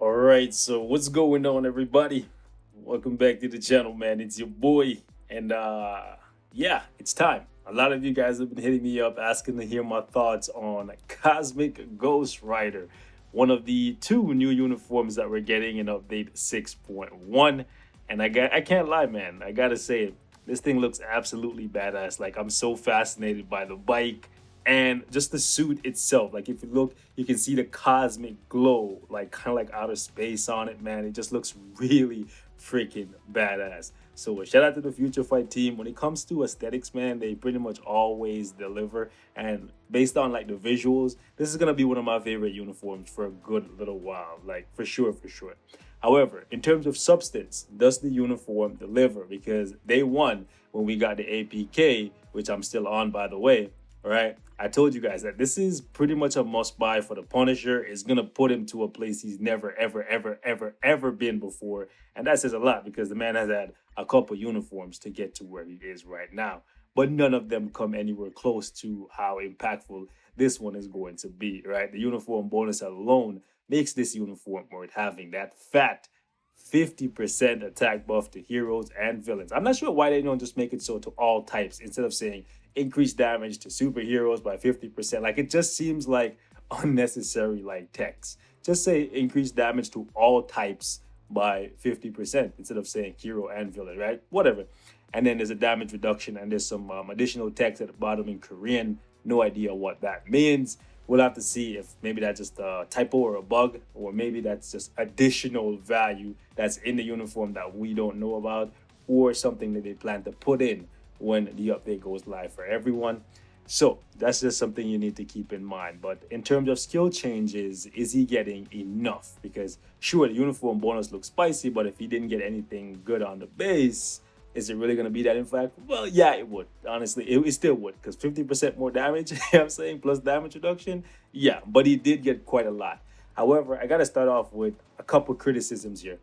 All right, so what's going on, everybody? Welcome back to the channel, man. It's your boy, and yeah, it's time. A lot of you guys have been hitting me up asking to hear my thoughts on Cosmic Ghost Rider, one of the two new uniforms that we're getting in update 6.1. And I can't lie, man. I gotta say it. This thing looks absolutely badass. Like, I'm so fascinated by the bike and just the suit itself. Like, if you look, you can see the cosmic glow, like kind of like outer space on it, man. It just looks really freaking badass. So shout out to the Future Fight team. When it comes to aesthetics, man, they pretty much always deliver. And based on like the visuals, this is gonna be one of my favorite uniforms for a good little while. Like, for sure, for sure. However, in terms of substance, does the uniform deliver? Because day one, when we got the APK, which I'm still on, by the way, all right, I told you guys that this is pretty much a must buy for the Punisher. It's gonna put him to a place he's never, ever, ever, ever, ever been before. And that says a lot because the man has had a couple uniforms to get to where he is right now. But none of them come anywhere close to how impactful this one is going to be, right? The uniform bonus alone makes this uniform worth having. That fat 50% attack buff to heroes and villains. I'm not sure why they don't just make it so to all types instead of saying increase damage to superheroes by 50%. Like, it just seems like unnecessary like text. Just say increase damage to all types by 50% instead of saying hero and villain, right? Whatever. And then there's a damage reduction and there's some additional text at the bottom in Korean. No idea what that means. We'll have to see if maybe that's just a typo or a bug, or maybe that's just additional value that's in the uniform that we don't know about, or something that they plan to put in when the update goes live for everyone. So that's just something you need to keep in mind. But in terms of skill changes, is he getting enough? Because sure, the uniform bonus looks spicy, but if he didn't get anything good on the base, is it really going to be that impactful? Well, yeah, it would. Honestly, it still would, because 50% more damage, you know what I'm saying, plus damage reduction. Yeah, but he did get quite a lot. However, I got to start off with a couple criticisms here.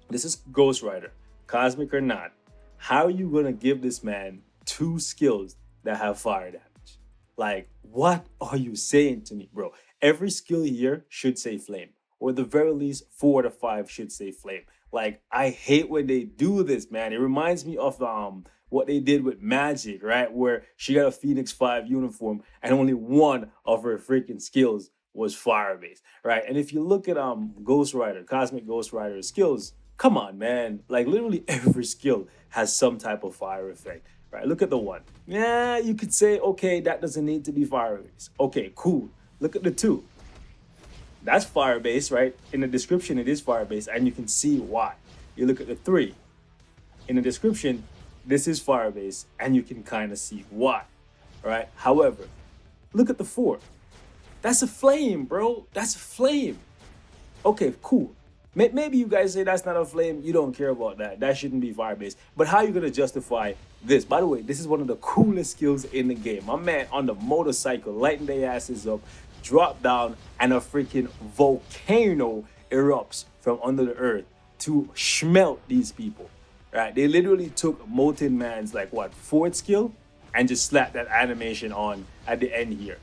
This is Ghost Rider, cosmic or not. How are you going to give this man two skills that have fire damage? Like, what are you saying to me, bro? Every skill here should say flame, or at the very least, 4 to 5 should say flame. Like, I hate when they do this, man. It reminds me of what they did with Magic, right? Where she got a Phoenix 5 uniform and only one of her freaking skills was fire based, right? And if you look at Ghost Rider, Cosmic Ghost Rider's skills, come on, man. Like, literally every skill has some type of fire effect, right? Look at the one. Yeah, you could say, okay, that doesn't need to be fire based. Okay, cool. Look at the two. That's fire based, right? In the description, it is fire based, and you can see why. You look at the 3. In the description, this is fire based, and you can kind of see why, right? However, look at the 4. That's a flame, bro. That's a flame. Okay, cool. Maybe you guys say that's not a flame. You don't care about that. That shouldn't be fire based. But how are you gonna justify this? By the way, this is one of the coolest skills in the game. My man on the motorcycle, lighting their asses up, drop down, and a freaking volcano erupts from under the earth to smelt these people. Right? They literally took Molten Man's like what, 4th skill and just slapped that animation on at the end here.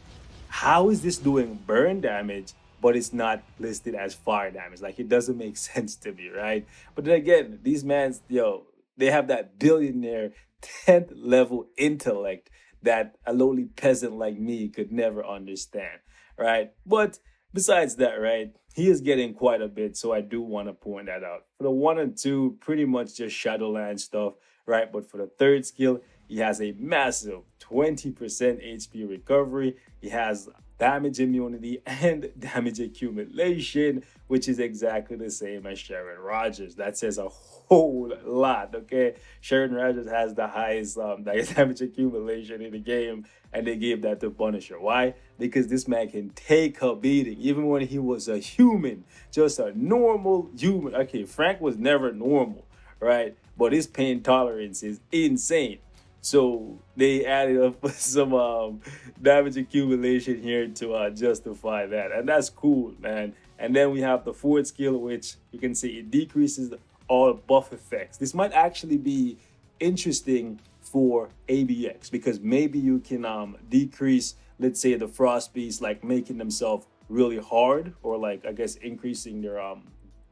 How is this doing burn damage, but it's not listed as fire damage? Like, it doesn't make sense to me, right? But then again, these mans, they have that billionaire 10th level intellect that a lowly peasant like me could never understand, right? But besides that, right, he is getting quite a bit, so I do want to point that out. For the 1 and 2, pretty much just Shadowland stuff, right? But for the 3rd skill, he has a massive 20% HP recovery. He has damage immunity and damage accumulation, which is exactly the same as Sharon Rogers. That says a whole lot, okay? Sharon Rogers has the highest damage accumulation in the game, and they gave that to Punisher. Why? Because this man can take a beating, even when he was a human, just a normal human. Okay, Frank was never normal, right? But his pain tolerance is insane. So they added up some damage accumulation here to justify that. And that's cool, man. And then we have the 4th skill, which you can see it decreases all buff effects. This might actually be interesting for ABX because maybe you can decrease, let's say, the frost beasts, like making themselves really hard, or like, I guess, increasing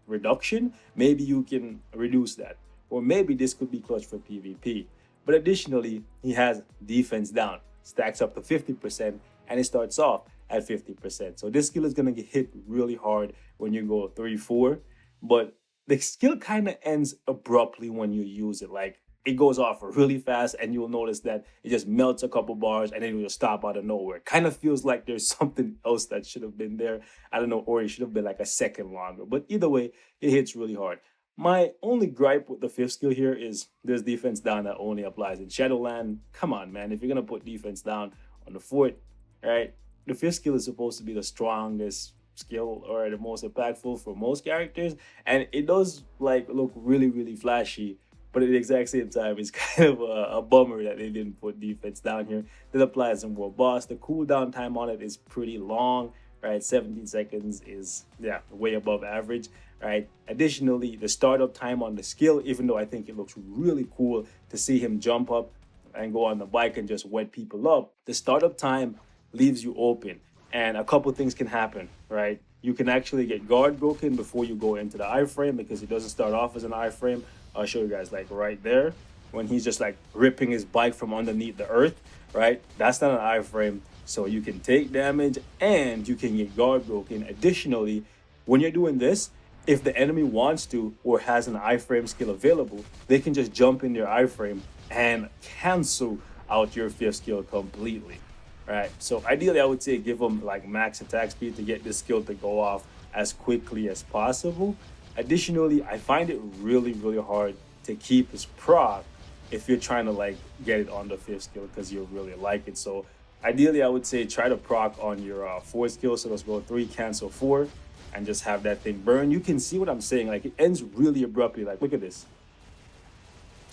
reduction, maybe you can reduce that. Or maybe this could be clutch for PvP. But additionally, he has defense down, stacks up to 50%, and it starts off at 50%. So this skill is going to get hit really hard when you go 3-4. But the skill kind of ends abruptly when you use it. Like, it goes off really fast, and you'll notice that it just melts a couple bars and then it will stop out of nowhere. Kind of feels like there's something else that should have been there. I don't know, or it should have been like a second longer. But either way, it hits really hard. My only gripe with the fifth skill here is there's defense down that only applies in Shadowland. Come on, man. If you're going to put defense down on the fort, right, the fifth skill is supposed to be the strongest skill or the most impactful for most characters. And it does like look really, really flashy. But at the exact same time, it's kind of a bummer that they didn't put defense down here. That applies in World Boss. The cooldown time on it is pretty long, right? 17 seconds is, yeah, way above average, right? Additionally, the startup time on the skill, even though I think it looks really cool to see him jump up and go on the bike and just wet people up, the startup time leaves you open. And a couple things can happen, right? You can actually get guard broken before you go into the iframe because it doesn't start off as an iframe. I'll show you guys like right there when he's just like ripping his bike from underneath the earth, right? That's not an iframe. So you can take damage and you can get guard broken. Additionally, when you're doing this, if the enemy wants to or has an iframe skill available, they can just jump in their iframe and cancel out your fifth skill completely. Right, so ideally I would say give them like max attack speed to get this skill to go off as quickly as possible. Additionally, I find it really, really hard to keep his proc if you're trying to like get it on the fifth skill because you really like it. So ideally I would say try to proc on your fourth skill. So let's go 3, cancel 4, and just have that thing burn. You can see what I'm saying, like it ends really abruptly. Like look at this,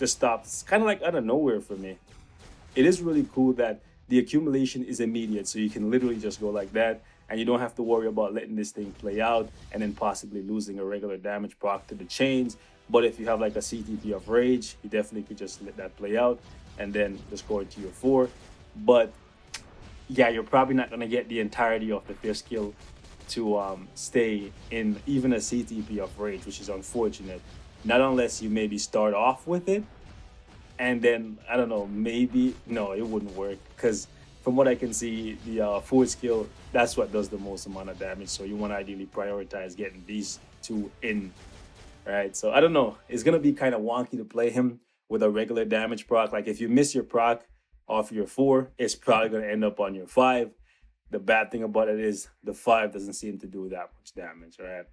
just stops. It's kind of like out of nowhere for me. It is really cool that the accumulation is immediate, so you can literally just go like that, and you don't have to worry about letting this thing play out and then possibly losing a regular damage proc to the chains. But if you have like a CTP of Rage, you definitely could just let that play out and then just go into your 4. But yeah, you're probably not going to get the entirety of the fifth skill to stay in even a CTP of Rage, which is unfortunate. Not unless you maybe start off with it, and then I don't know, maybe no, it wouldn't work because from what I can see, the fourth skill, that's what does the most amount of damage. So you want to ideally prioritize getting these two in, right? So I don't know, it's gonna be kind of wonky to play him with a regular damage proc. Like if you miss your proc off your 4, it's probably gonna end up on your 5. The bad thing about it is the 5 doesn't seem to do that much damage, right?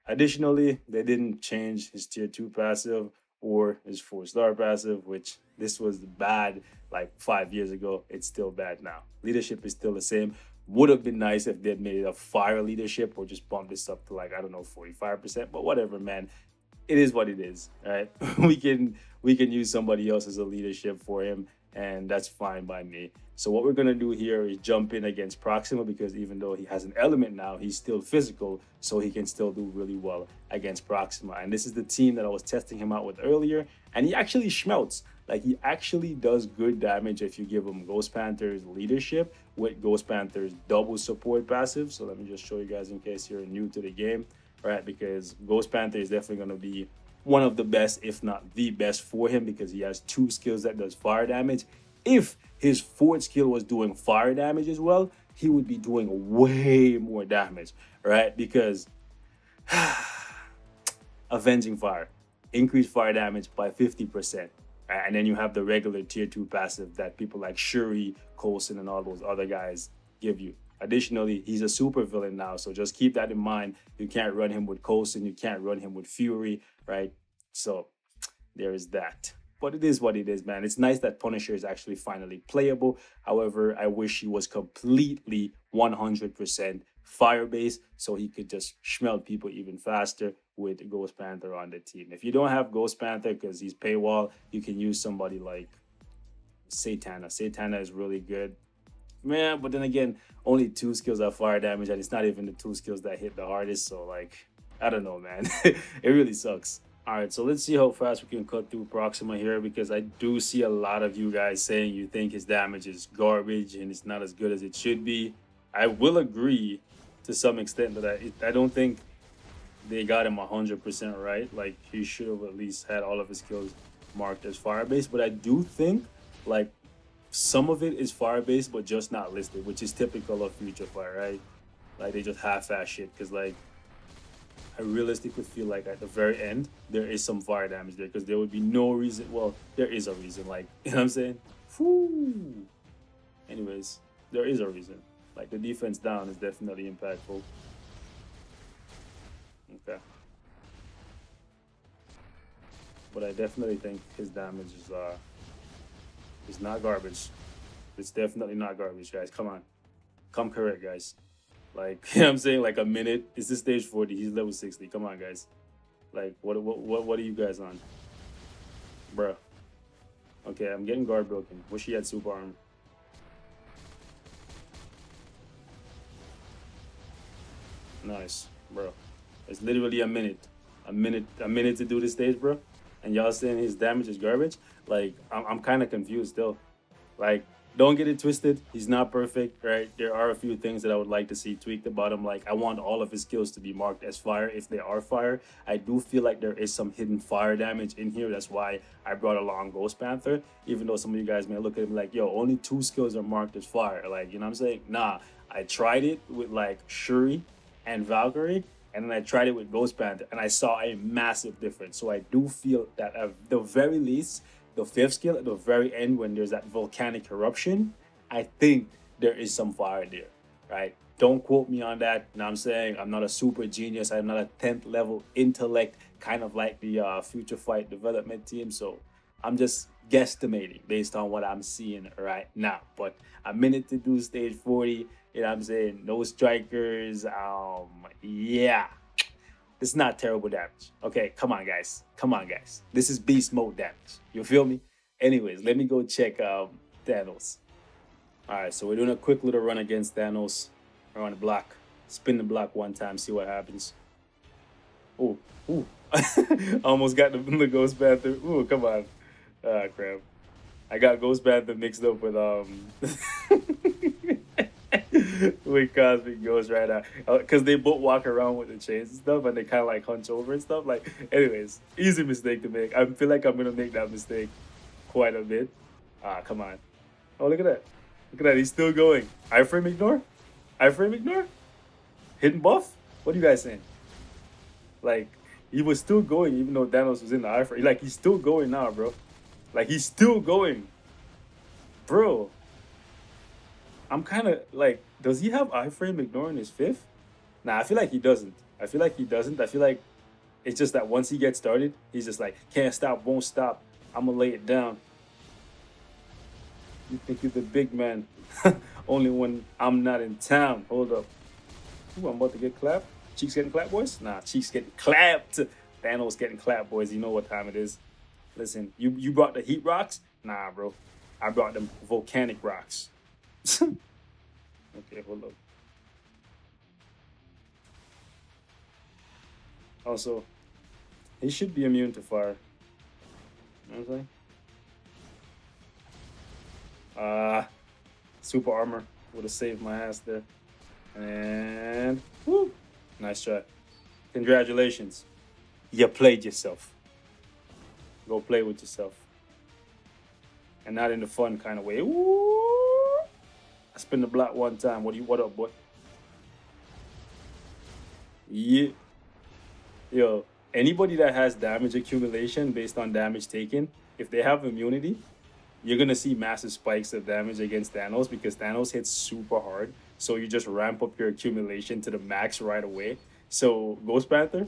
Additionally, they didn't change his tier 2 passive or his 4-star passive, which this was bad like 5 years ago. It's still bad now. Leadership is still the same. Would have been nice if they'd made it a fire leadership or just bumped this up to like, I don't know, 45%, but whatever, man. It is what it is, right? we can use somebody else as a leadership for him, and that's fine by me. So what we're gonna do here is jump in against Proxima, because even though he has an element now, he's still physical, so he can still do really well against Proxima. And this is the team that I was testing him out with earlier, and he actually schmelts. Like, he actually does good damage if you give him Ghost Panther's leadership with Ghost Panther's double support passive. So let me just show you guys in case you're new to the game, right? Because Ghost Panther is definitely gonna be one of the best, if not the best, for him, because he has 2 skills that does fire damage. If his 4th skill was doing fire damage as well, he would be doing way more damage, right? Because Avenging Fire, increase fire damage by 50%. Right? And then you have the regular tier 2 passive that people like Shuri, Coulson, and all those other guys give you. Additionally, he's a super villain now, so just keep that in mind. You can't run him with Coulson, you can't run him with Fury, right? So there is that. But it is what it is, man. It's nice that Punisher is actually finally playable. However, I wish he was completely 100% fire-based, so he could just smelt people even faster with Ghost Panther on the team. If you don't have Ghost Panther because he's paywall, you can use somebody like Satana. Satana is really good. Man, but then again, only 2 skills are fire damage, and it's not even the 2 skills that hit the hardest. So, like, I don't know, man. It really sucks. All right, so let's see how fast we can cut through Proxima here, because I do see a lot of you guys saying you think his damage is garbage and it's not as good as it should be. I will agree to some extent that I don't think they got him 100% right. Like he should have at least had all of his skills marked as fire based. But I do think like some of it is fire based, but just not listed, which is typical of Future Fire, right? Like they just half-ass shit because like I realistically feel like at the very end there is some fire damage there because there would be no reason. Well, there is a reason. Like you know what I'm saying? Whew. Anyways, there is a reason. Like the defense down is definitely impactful. Okay. But I definitely think his damage is not garbage. It's definitely not garbage, guys. Come on. Come correct, guys. Like you know what I'm saying? Like a minute. It's the stage 40. He's level 60. Come on, guys. Like what are you guys on? Bruh. Okay, I'm getting guard broken. Wish he had super armor. Nice, bro. It's literally a minute. A minute to do this stage, bro. And y'all saying his damage is garbage? Like, I'm kind of confused still. Like, don't get it twisted. He's not perfect, right? There are a few things that I would like to see tweaked about him. Like, I want all of his skills to be marked as fire if they are fire. I do feel like there is some hidden fire damage in here. That's why I brought along Ghost Panther. Even though some of you guys may look at him like, yo, only 2 skills are marked as fire. Like, you know what I'm saying? Nah, I tried it with like Shuri and Valkyrie, and then I tried it with Ghost Panther, and I saw a massive difference. So I do feel that at the very least, the 5th skill at the very end, when there's that volcanic eruption, I think there is some fire there, right? Don't quote me on that. You know what I'm saying? I'm not a super genius. I'm not a 10th level intellect, kind of like the Future Fight development team. So I'm just guesstimating based on what I'm seeing right now. But a minute to do stage 40, you know what I'm saying? No strikers. Yeah. It's not terrible damage. Okay, come on, guys. Come on, guys. This is beast mode damage. You feel me? Anyways, let me go check Thanos. All right, so we're doing a quick little run against Thanos. We're on the block. Spin the block one time, see what happens. Ooh, ooh. Almost got the Ghost Panther. Ooh, come on. Ah, crap. I got Ghost Panther mixed up with with Cosmic Ghost right now, because they both walk around with the chains and stuff, and they kind of like hunch over and stuff. Like, anyways, easy mistake to make. I feel like I'm gonna make that mistake quite a bit. Ah, come on. Oh, look at that. Look at that. He's still going. Iframe ignore. Iframe ignore. Hidden buff. What are you guys saying? Like, he was still going even though Thanos was in the iframe. Like, he's still going now, bro. Like, he's still going, bro. I'm kind of like, does he have iframe ignore in his 5th? Nah, I feel like he doesn't. I feel like he doesn't. I feel like it's just that once he gets started, he's just like, can't stop, won't stop. I'm gonna lay it down. You think you're the big man. Only when I'm not in town. Hold up. Ooh, I'm about to get clapped. Cheeks getting clapped, boys? Nah, cheeks getting clapped. Thanos getting clapped, boys. You know what time it is. Listen, you brought the heat rocks? Nah, bro. I brought them volcanic rocks. Okay, hold up. Also, he should be immune to fire. You know what I'm saying? Super armor would have saved my ass there. And woo, nice try. Congratulations. You played yourself. Go play with yourself. And not in the fun kind of way. Woo! I spin the block one time. What up, boy? Yeah. Yo, anybody that has damage accumulation based on damage taken, if they have immunity, you're gonna see massive spikes of damage against Thanos because Thanos hits super hard. So you just ramp up your accumulation to the max right away. So Ghost Panther,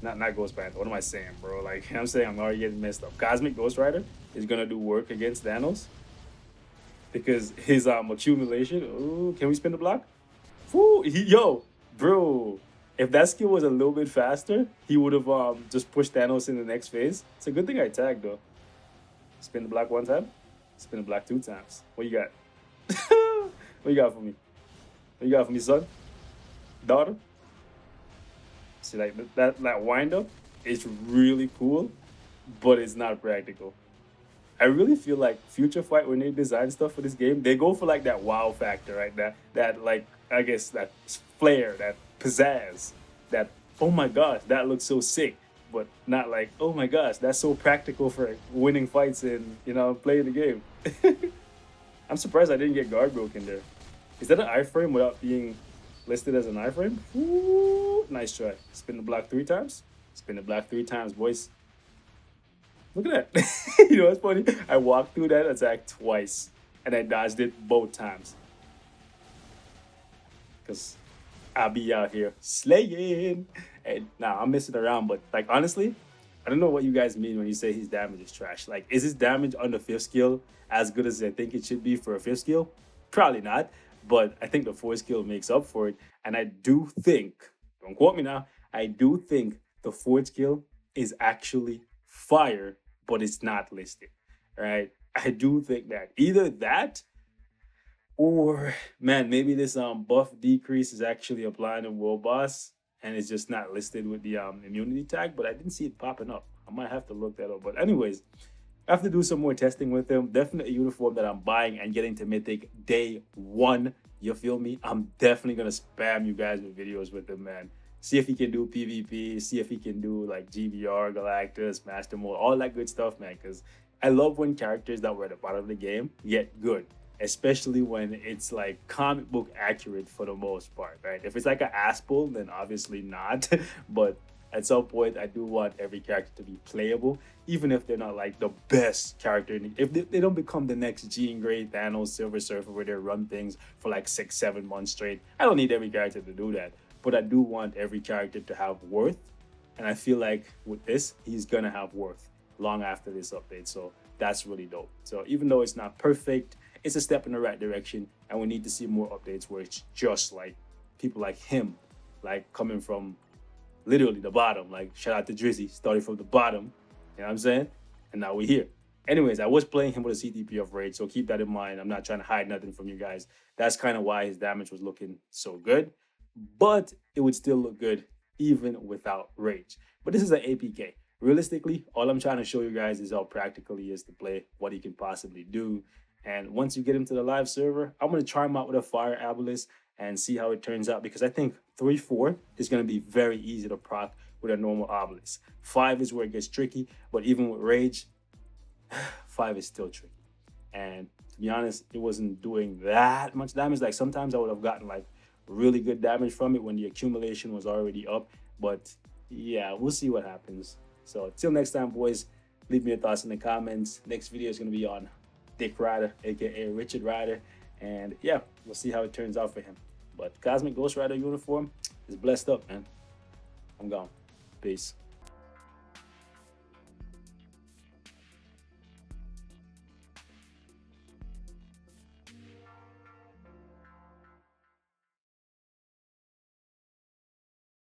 not Ghost Panther. What am I saying, bro? Like I'm saying, I'm already getting messed up. Cosmic Ghost Rider is gonna do work against Thanos because his accumulation. Ooh, can we spin the block? Woo, yo, bro. If that skill was a little bit faster, he would have just pushed Thanos in the next phase. It's a good thing I tagged though. Spin the block one time, spin the block 2 times. What you got? What you got for me? What you got for me, son? Daughter? See, like that wind up is really cool, but it's not practical. I really feel like Future Fight, when they design stuff for this game, they go for like that wow factor, right? That like, I guess that flair, that pizzazz, that oh my gosh, that looks so sick. But not like, oh my gosh, that's so practical for winning fights and, you know, playing the game. I'm surprised I didn't get guard broken there. Is that an iframe without being listed as an iframe? Ooh, nice try. Spin the block 3 times. Spin the block 3 times, boys. Look at that. You know what's funny? I walked through that attack twice and I dodged it both times. Because I'll be out here slaying. And now I'm messing around, but like honestly, I don't know what you guys mean when you say his damage is trash. Like, is his damage on the 5th skill as good as I think it should be for a 5th skill? Probably not, but I think the 4th skill makes up for it. And I do think, don't quote me now, I do think the 4th skill is actually fire, but it's not listed, right? I do think that either that or man, maybe this buff decrease is actually applying to World Boss and it's just not listed with the immunity tag, but I didn't see it popping up. I might have to look that up. But anyways, I have to do some more testing with him. Definitely a uniform that I'm buying and getting to Mythic day 1. You feel me? I'm definitely gonna spam you guys with videos with him, man. See if he can do PvP, see if he can do like GBR, Galactus, Master Mode, all that good stuff, man. Because I love when characters that were at the bottom of the game get good, especially when it's like comic book accurate for the most part, right? If it's like an ass pull, then obviously not. But at some point, I do want every character to be playable, even if they're not like the best character. If they don't become the next Jean Grey, Thanos, Silver Surfer, where they run things for like 6-7 months straight. I don't need every character to do that, but I do want every character to have worth. And I feel like with this, he's gonna have worth long after this update. So that's really dope. So even though it's not perfect, it's a step in the right direction, and we need to see more updates where it's just like people like him, like coming from literally the bottom. Like shout out to Drizzy, starting from the bottom, you know what I'm saying? And now we're here. Anyways, I was playing him with a CTP of Rage, so keep that in mind. I'm not trying to hide nothing from you guys. That's kind of why his damage was looking so good, but it would still look good even without Rage. But this is an APK. Realistically, all I'm trying to show you guys is how practical he is to play, what he can possibly do. And once you get him to the live server, I'm going to try him out with a Fire Obelisk and see how it turns out, because I think 3-4 is going to be very easy to proc with a normal Obelisk. 5 is where it gets tricky, but even with Rage, 5 is still tricky. And to be honest, it wasn't doing that much damage. Like sometimes I would have gotten like really good damage from it when the accumulation was already up. But yeah, we'll see what happens. So till next time, boys, leave me your thoughts in the comments. Next video is going to be on Dick Rider, aka Richard Rider, and yeah, we'll see how it turns out for him. But Cosmic Ghost Rider uniform is blessed up, man. I'm gone. Peace.